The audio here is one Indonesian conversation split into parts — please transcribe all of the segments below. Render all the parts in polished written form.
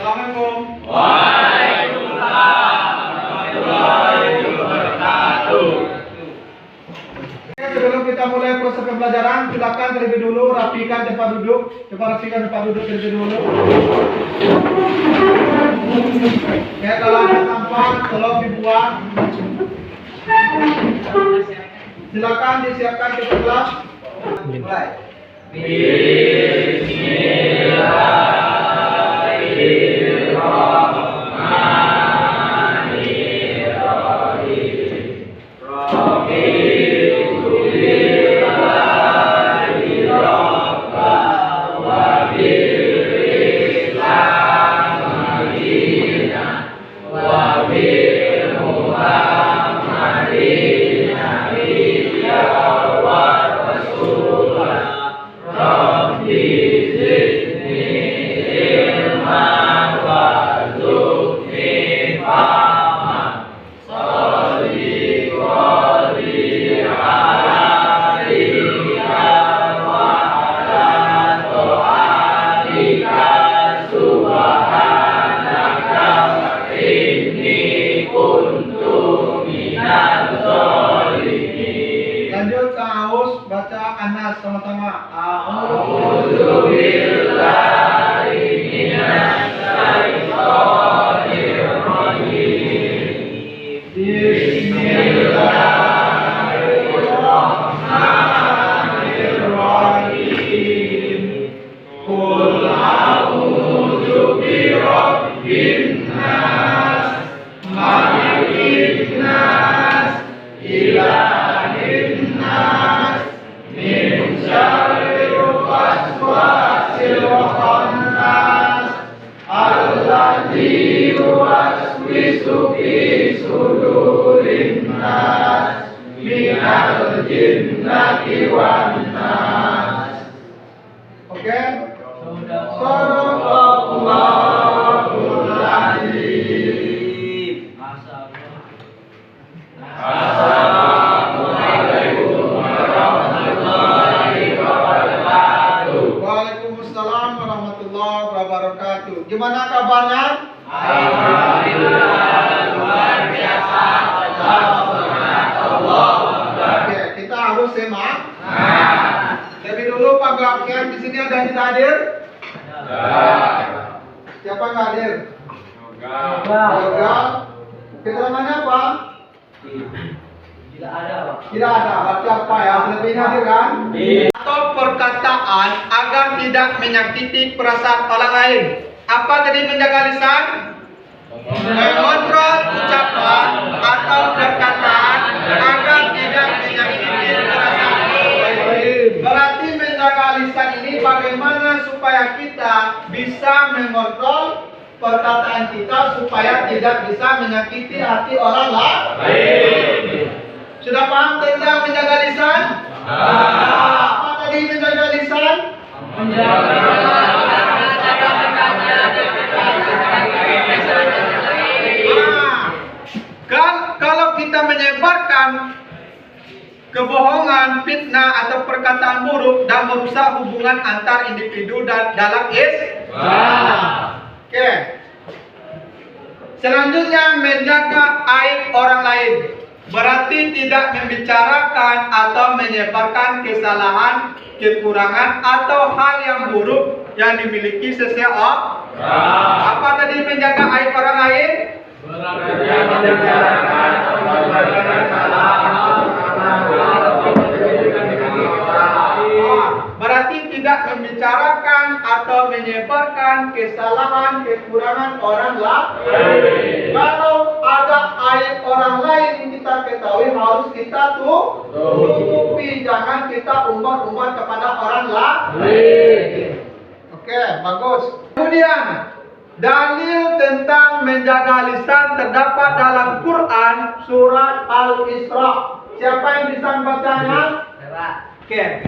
Assalamualaikum. Waalaikumsalam warahmatullahi wabarakatuh. Sebelum kita mulai proses pembelajaran, silakan terlebih dulu rapikan tempat duduk. Coba rapikan tempat duduk terlebih dulu. Ya, kalau ada sampah, tolong dibuang. Silakan disiapkan ke kelas. Mulai. Lanjut ke Aus, baca Anas sama-sama. A'udzubillahi minasyaitonirrajim. Bismillahirrahmanirrahim. Qul a'udzu birabbin nas, malikin nas, ilahin nas, min syarril waswasil khannas, alladzi yuwaswisu fi sudurin nas, minal jinnati wan nas. Oke? Shadaqallahul azim. Assalamualaikum warahmatullahi wabarakatuh. Waalaikumsalam warahmatullahi wabarakatuh. Gimana kabarnya? Alhamdulillah, luar biasa. Oke, kita harus semak. Jadi dulu Pak Gakian di sini ada yang hadir? Siapa yang hadir? Yoga. Kita namanya apa? Tidak ada. Berarti apa ya? Selebihnya hadir kan? Atau perkataan agar tidak menyakiti perasaan orang lain. Apa tadi menjaga lisan? Mengontrol ucapan atau perkataan agar tidak menyakiti perasaan orang lain. Berarti menjaga lisan ini bagaimana supaya kita bisa mengontrol perkataan kita supaya tidak bisa menyakiti hati orang lain. Sudah paham tentang menjaga lisan? Apa tadi menjaga lisan? Kalau kita menyebarkan kebohongan, fitnah atau perkataan buruk dan merusak hubungan antar individu dan dalam Oke. Selanjutnya menjaga aib orang lain. Berarti tidak membicarakan atau menyebarkan kesalahan, kekurangan atau hal yang buruk yang dimiliki seseorang. Apa tadi menjaga aib orang lain? Berarti tidak membicarakan atau menyebarkan kesalahan, kekurangan orang lain. Kalau ada aib orang lain yang kita ketahui harus kita tutupi, jangan kita umbar-umbar kepada orang lain. Oke, bagus. Kemudian dalil tentang menjaga lisan terdapat dalam Quran surat Al-Isra. Siapa yang bisa membacanya? Oke.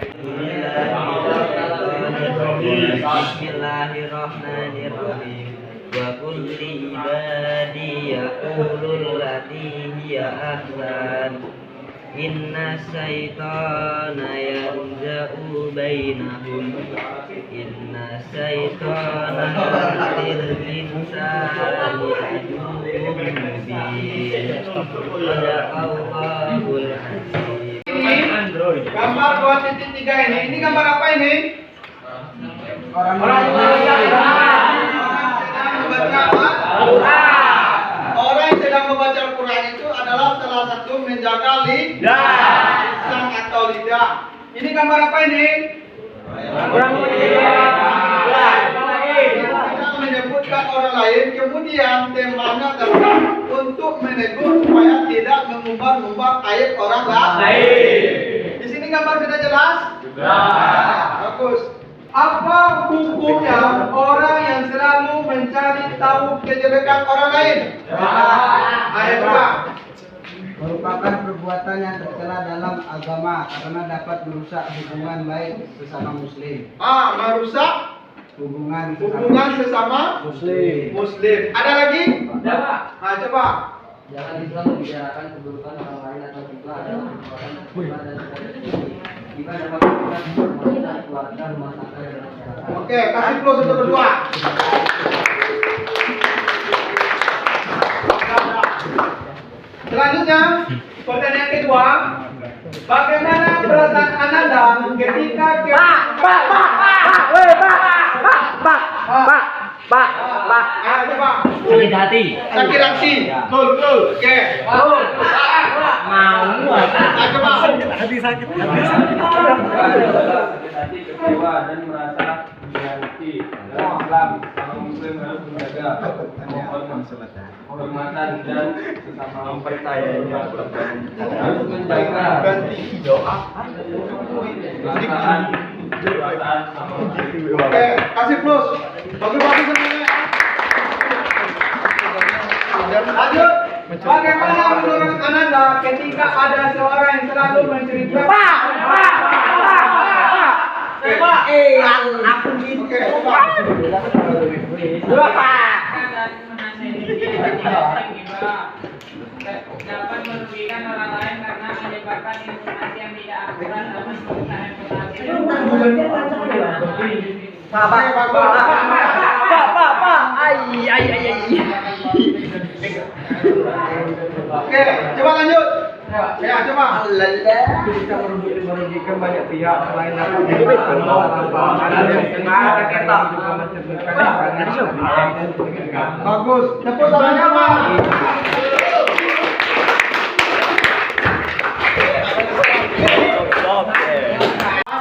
Bismillahirrahmanirrahim. Wa qul li ibadi yaqulul lati hiya ahsan. Inna syaitana yanza'u bainahum inna syaitana lil insani aduwwun mubin. Sadaqallahul azim. Gambar 2.3 ini gambar apa ini? Orang yang sedang membaca Al-Quran itu adalah salah satu menjaga lisan atau lidah. Ini gambar apa ini? Orang tidak menyebutkan orang lain, kemudian temanya adalah untuk menegur supaya tidak mengumbar-umbar aib orang lain. Di sini gambar sudah jelas? Bagus. Apa hukumnya orang yang selalu mencari tahu kejelekan orang lain? Ayat 2. Merupakan perbuatan yang tercela dalam agama karena dapat merusak hubungan baik sesama muslim. Merusak Hubungan sesama muslim. Ada lagi? Coba. Jangan Islam membicarakan keburukan orang lain atau juga adalah perbuatan dan jika dapat merusak keluarga, rumah tangga dan masyarakat. Oke, kasih plus untuk berdua. Selanjutnya, pertanyaan kedua, bagaimana perasaan Ananda ketika Sakit hati. sakit hati? Betul. Oke. Mau Coba. Sakit hati, kecewa dan merasa menghianati. Dalam Islam, orang Muslim harus menjaga kehormatan dan sesama mempercayainya. Harus menjaga perasaan sama Oke, kasih plus. Bagus semuanya. Lanjut. Bagaimana menurut Ananda ketika ada seorang yang selalu menceritakan Aku gitu. Oke, coba. Dapat merugikan orang lain karena menyebarkan informasi yang tidak akurat dalam penggunaan Oke, coba lanjut. Ya, coba. Bisa merugikan banyak pihak selain dapat Bagus. Tepuk tangannya, Pak.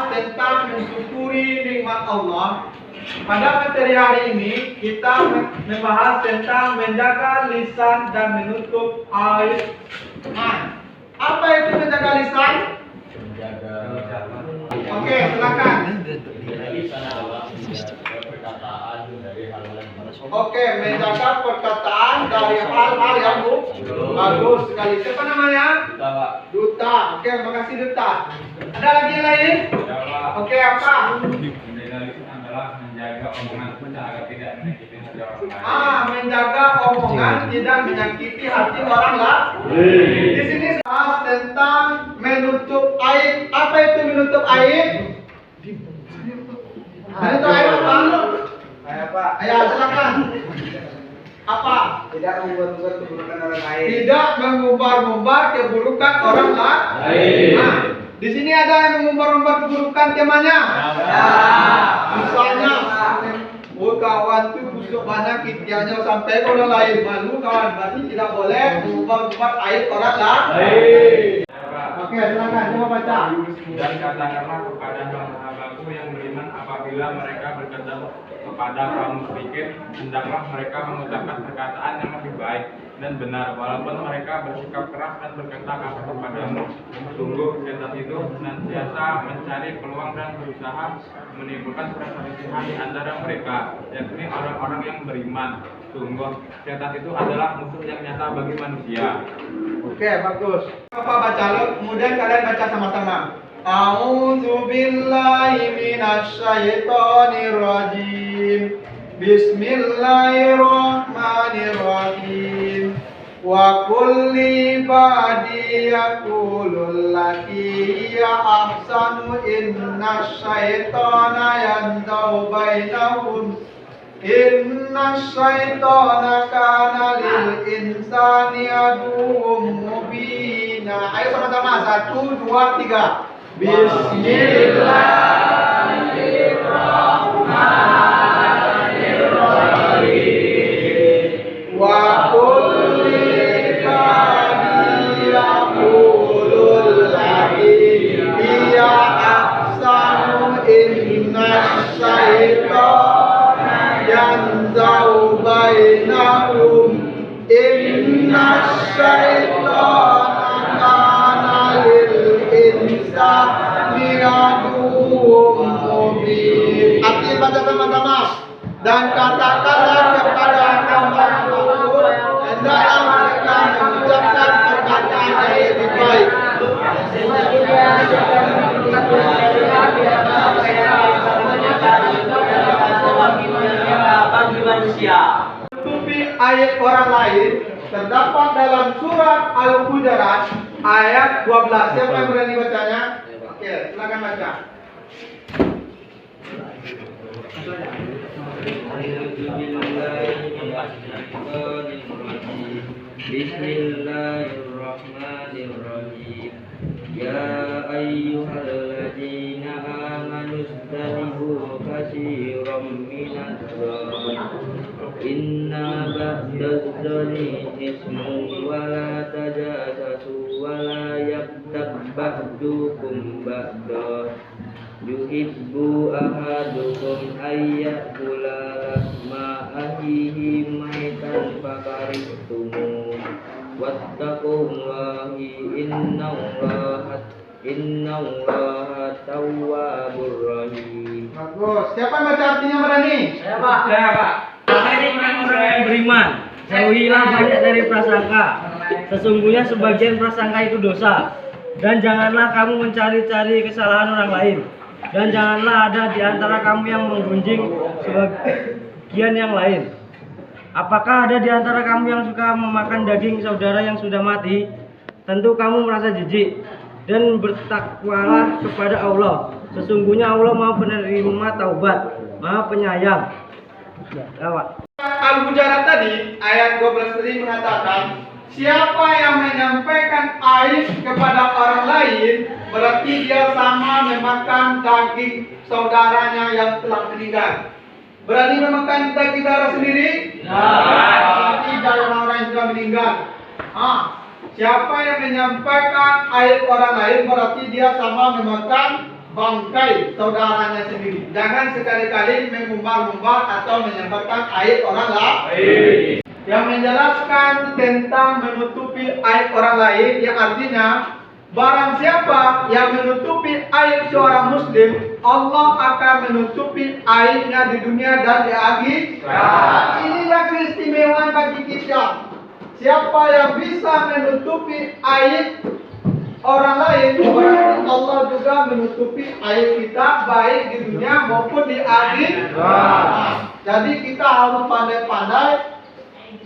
Tentang mensyukuri nikmat Allah. Pada materi hari ini kita membahas tentang menjaga lisan dan menutup aib. Apa itu menjaga lisan? Oke, silakan. Oke, menjaga perkataan dari hal-hal yang bagus sekali. Siapa namanya? Duta. Oke, makasih Duta. Ada lagi yang lain? Oke, apa? adalah menjaga omongan kita agar tidak menyakiti hati orang lain. Menjaga omongan tidak menyakiti hati orang lain. Di sini bahas tentang menutup aib. Apa itu menutup aib? Menutup aib apa? Apa? Ayo silakan. Apa? Tidak membuat keburukan orang lain. Tidak mengumbar-umbar keburukan orang lain. Di sini ada yang mengumbar-umbar keburukan temanya. Misalnya, kawan tuh busuk banyak kitiannya sampai orang lain malu kawan. Berarti tidak boleh mengumbar-umbar aib orang lain. Oke, silakan coba baca. Dan katakanlah kepada sahabatku yang beriman apabila mereka berkata kepada kaum musyrikin, hendaklah mereka mengucapkan perkataan yang lebih baik dan benar, walaupun mereka bersikap keras dan berkata kasar kepadamu. Sungguh setan itu senantiasa mencari peluang dan berusaha menimbulkan perselisihan di antara mereka, yakni orang-orang yang beriman. Sungguh setan itu adalah musuh yang nyata bagi manusia. Oke, bagus. Apa baca lo? Kemudian kalian baca sama-sama. A'udzu billahi minasy syaithanir rajim. Bismillahirrahmanirrahim. Wa kulli badi yaqulul lati hiya ahsanu inna syaitana yanzau bainahum inna syaitana kana lil insani aduwwum mubina. Ayo sama-sama 1 2 3. Bismillahirrahmanirrahim. Wa kulli badi yaqulul lati hiya ahsanu inna syaitana yanzau bainahum inna syaitana kana lil insani aduwwum mubin. Artinya baca sama-sama. Dan katakanlah kepada hamba makhluk, hendaklah mereka mengucapkan perkataan yang lebih baik. Bagi manusia. Menutupi ayat orang lain terdapat dalam surat Al-Hujurat ayat 12. Siapa yang berani bacanya? Oke, silakan baca. Bismillahirrahmanirrahim. Ya ayyuhalladzina amanu istanibu katsiran minadh dhanni inna ba'dadh-dhanni ismun wa la tajassasu wa la yaghtab ba'dukum ba'da yuhibbu ahadukum ayyakula lahma akhihi maitan fakarihtumu wattaqullahi innallaha tawwabur rahim. Bagus. Siapa yang baca artinya berani? Saya Pak. Hai orang-orang yang beriman, jauhilah banyak dari prasangka. Sesungguhnya sebagian prasangka itu dosa. Dan janganlah kamu mencari-cari kesalahan orang lain. Dan janganlah ada di antara kamu yang menggunjing sebagian yang lain. Apakah ada di antara kamu yang suka memakan daging saudara yang sudah mati? Tentu kamu merasa jijik. Dan bertakwalah kepada Allah. Sesungguhnya Allah Maha penerima taubat, Maha penyayang. Al-Hujurat tadi ayat 12 tadi mengatakan, siapa yang menyampaikan aib kepada orang lain berarti dia sama memakan daging saudaranya yang telah meninggal. Berani memakan daging darah sendiri? Tidak, orang yang sudah meninggal. Siapa yang menyampaikan aib orang lain berarti dia sama memakan bangkai saudaranya sendiri. Jangan sekali-kali mengumbar-umbar atau menyampaikan aib orang lain. Yang menjelaskan tentang menutupi aib orang lain, yang artinya barang siapa yang menutupi aib seorang muslim, Allah akan menutupi aibnya di dunia dan di akhirat. Inilah keistimewaan bagi kita. Siapa yang bisa menutupi aib orang lain, berarti Allah juga menutupi aib kita baik di dunia maupun di akhirat. Jadi kita harus pandai-pandai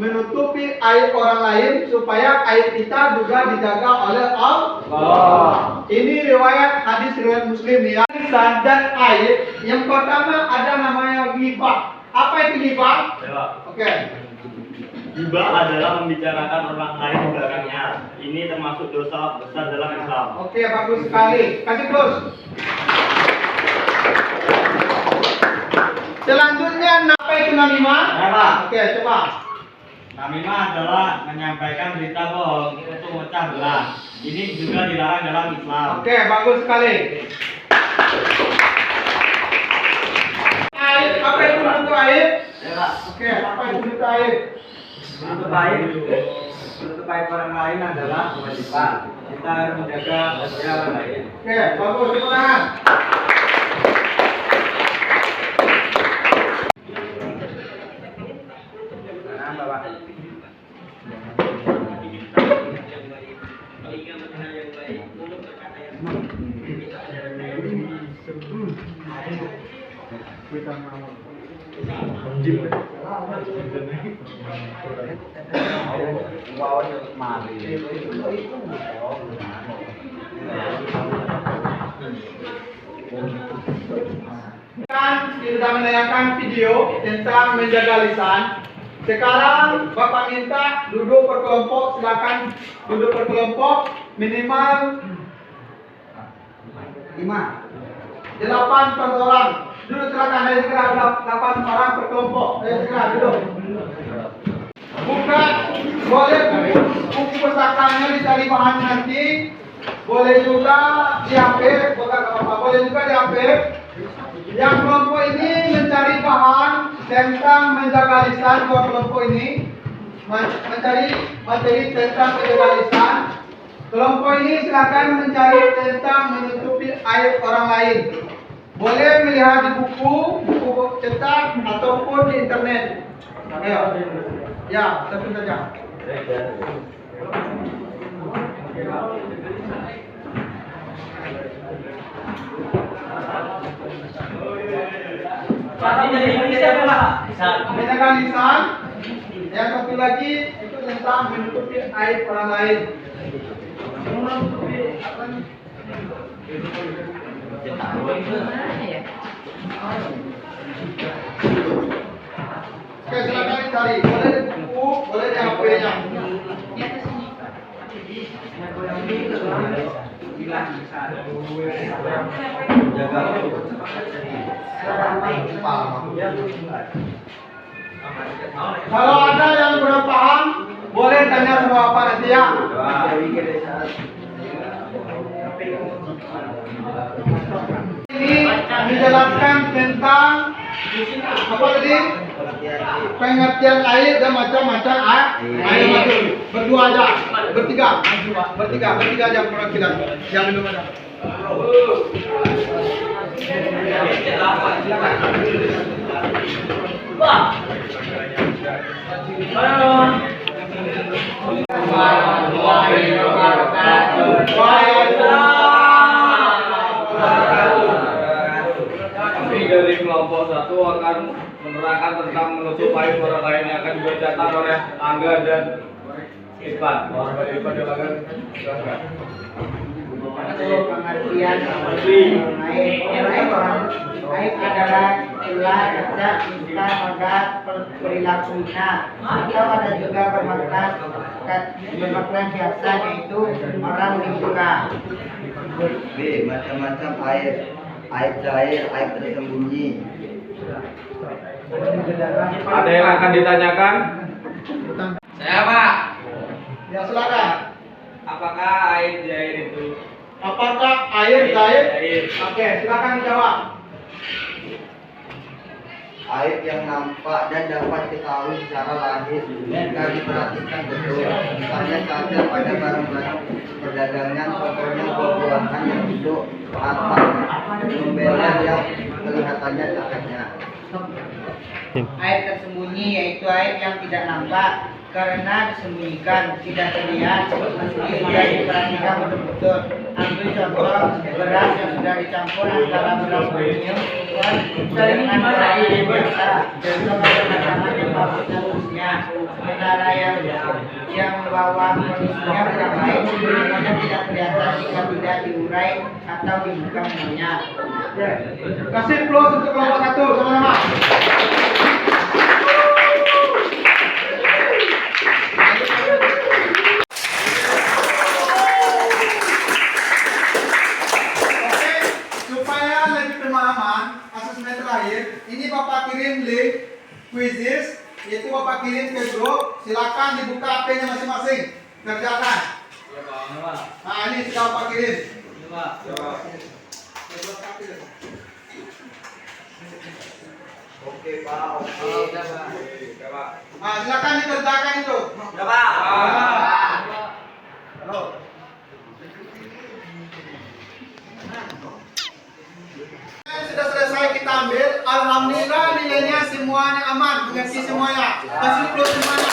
menutupi aib orang lain supaya aib kita juga dijaga oleh Allah. Ini riwayat hadis riwayat Muslim nih ya. Dan aib yang pertama ada namanya ghibah. Apa itu ghibah? Oke. Ghibah adalah membicarakan orang lain di belakangnya. Ini termasuk dosa besar dalam Islam. Oke, bagus sekali. Kasih close. Selanjutnya apa itu namimah? Oke, coba. Namimah adalah menyampaikan berita bohong untuk memecah belah. Ini juga dilarang dalam Islam. Oke, bagus sekali. Aib, apa itu bentuk aib? Oke, apa itu bentuk aib? Menutup aib orang lain adalah kewajiban. Kita harus menjaga rahasia orang lain. Oke, bagus, tepuk tangan. Kita menayangkan video tentang menjaga lisan. Sekarang Bapak minta duduk berkelompok, silakan duduk berkelompok minimal 8 per orang. Duduk silakan, ayo segera 8 orang per kelompok. Ayo segera duduk. Buka, boleh buku pusakanya dicari bahan nanti. Boleh juga di HP, bukan apa-apa. Boleh juga di HP. Yang kelompok ini mencari bahan tentang menjaga lisan. Dua kelompok ini mencari materi tentang menjaga lisan. Kelompok ini silakan mencari tentang menutupi aib orang lain. Boleh melihat di buku cetak ataupun di internet. Ayo. Ya, satu saja. Menjaga lisan. Yang satu lagi itu tentang menutupi aib orang lain. Oke, silakan dicari. Boleh di buku, boleh di HP-nya. Kalau ada yang kurang paham, boleh tanya sama Bapak nanti ya. Ini menjelaskan tentang apa tadi? Pengertian air dan macam-macam air mati. Berdua aja, bertiga aja perwakilan. Yang belum ada. Kami dari kelompok 1 akan menerangkan tentang menutup aib orang lain yang akan dibacakan oleh Angga dan Ipan. Orang Ipan silakan. Pengertian aib adalah ulah cacat, dusta, magat, perilakunya, atau ada juga bermakna biasa, yaitu orang dibuka. B. Macam-macam aib. Aib zahir, aib tersembunyi. Ada yang akan ditanyakan? Saya Pak, Ya silakan. apakah air jair itu? Apakah air zahir? Oke, silakan dijawab. Aib yang nampak dan dapat diketahui secara lahir jika diperhatikan betul. Misalnya saja pada barang-barang perdagangan, contohnya buah-buahan yang busuk atau pembelan yang kelihatannya cacatnya. Aib tersembunyi yaitu aib yang tidak nampak karena disembunyikan, tidak terlihat, meski tidak diperhatikan betul-betul. Ambil contoh beras yang sudah dicampur antara beras premium dengan beras biasa, contoh makanan yang bagus dan khususnya, sementara yang bawang kondisinya kurang baik, sebenarnya tidak kelihatan jika tidak diurai atau dibuka semuanya. Kasih plus untuk kelompok 1 sama-sama. Ini Bapak kirim link quizzes, itu Bapak kirim ke grup. Silakan dibuka HP-nya masing-masing. Kerjakan. Nah ini sudah Bapak kirim. Oke Pak, oke. Nah silakan dikerjakan itu. Halo. Sudah selesai kita ambil. Alhamdulillah nilainya semuanya aman, mengerti semuanya. Kasih plus semuanya.